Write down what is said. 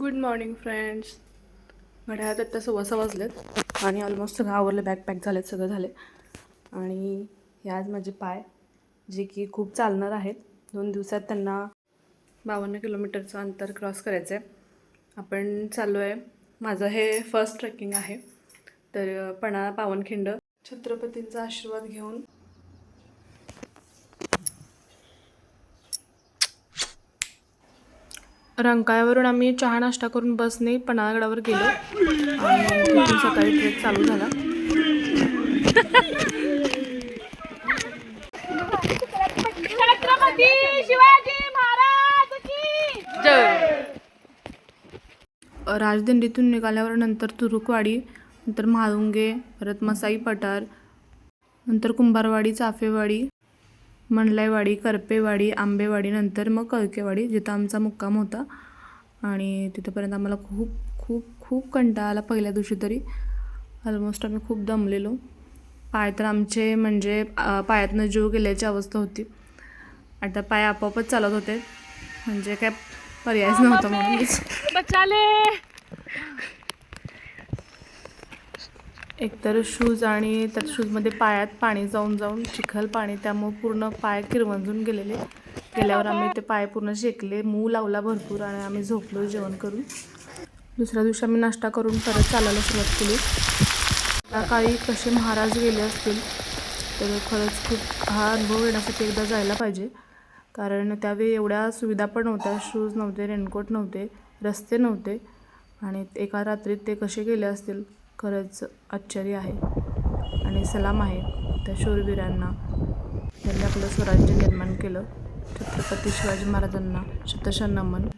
Good morning friends. घड्याळात आत्ता 6:15 वाजलेत आणि ऑलमोस्ट सगळं आवरलं, बॅग पॅक झालेत, सगळं झाले. आणि हे आज माझे पाय जे की खूप चालणार आहेत. 2 दिवसात त्यांना 52 किलोमीटरचं अंतर क्रॉस करायचं आहे. आपण चाललो आहे. माझं हे फर्स्ट ट्रेकिंग आहे. तर पन्हाळा पावनखिंड छत्रपतींचा आशीर्वाद घेऊन रंकाळ्यावरून आम्ही चहा नाश्ता करून बसने पन्हाळगडावर गेलो आणि तिथून सकाळी ट्रेक चालू झाला. छत्रपती शिवाजी महाराज की जय. राजदिंडीतून निघाल्यावर नंतर तुरुकवाडी, नंतर म्हाळुंगे, परत मसाई पठार, नंतर कुंभारवाडी, चाफेवाडी, मंडलाईवाडी, करपेवाडी, आंबेवाडी, नंतर मग कळकेवाडी जिथं आमचा मुक्काम होता. आणि तिथंपर्यंत आम्हाला खूप खूप खूप कंटाळा आला. पहिल्या दिवशी तरी ऑलमोस्ट आम्ही खूप दमलेलो. पाय तर आमचे म्हणजे पायातनं जीव गेल्याची अवस्था होती. आता पाय आपोआपच चालत होते, म्हणजे काय पर्यायच नव्हता म्हणूनच. एकतर शूज आणि त्या शूजमध्ये पायात पाणी जाऊन जाऊन चिखल पाणी, त्यामुळे पूर्ण पाय किरवंजून गेल्यावर आम्ही ते पाय पूर्ण शेकले, मऊ लावला भरपूर आणि आम्ही झोपलो जेवण करून. दुसऱ्या दिवशी आम्ही नाश्ता करून परत चालायला सुरुवात केली. सकाळी कसे महाराज गेले असतील तर खरंच खूप हा अनुभव घेण्यासाठी एकदा जायला पाहिजे. कारण त्यावेळी एवढ्या सुविधा पण नव्हत्या. शूज नव्हते, रेनकोट नव्हते, रस्ते नव्हते आणि एका रात्रीत ते कसे गेले असतील. खरंच आश्चर्य आहे आणि सलाम आहे त्या शूरवीरांना, त्यांनी आपलं स्वराज्य निर्माण केलं. छत्रपती शिवाजी महाराजांना शतश नमन.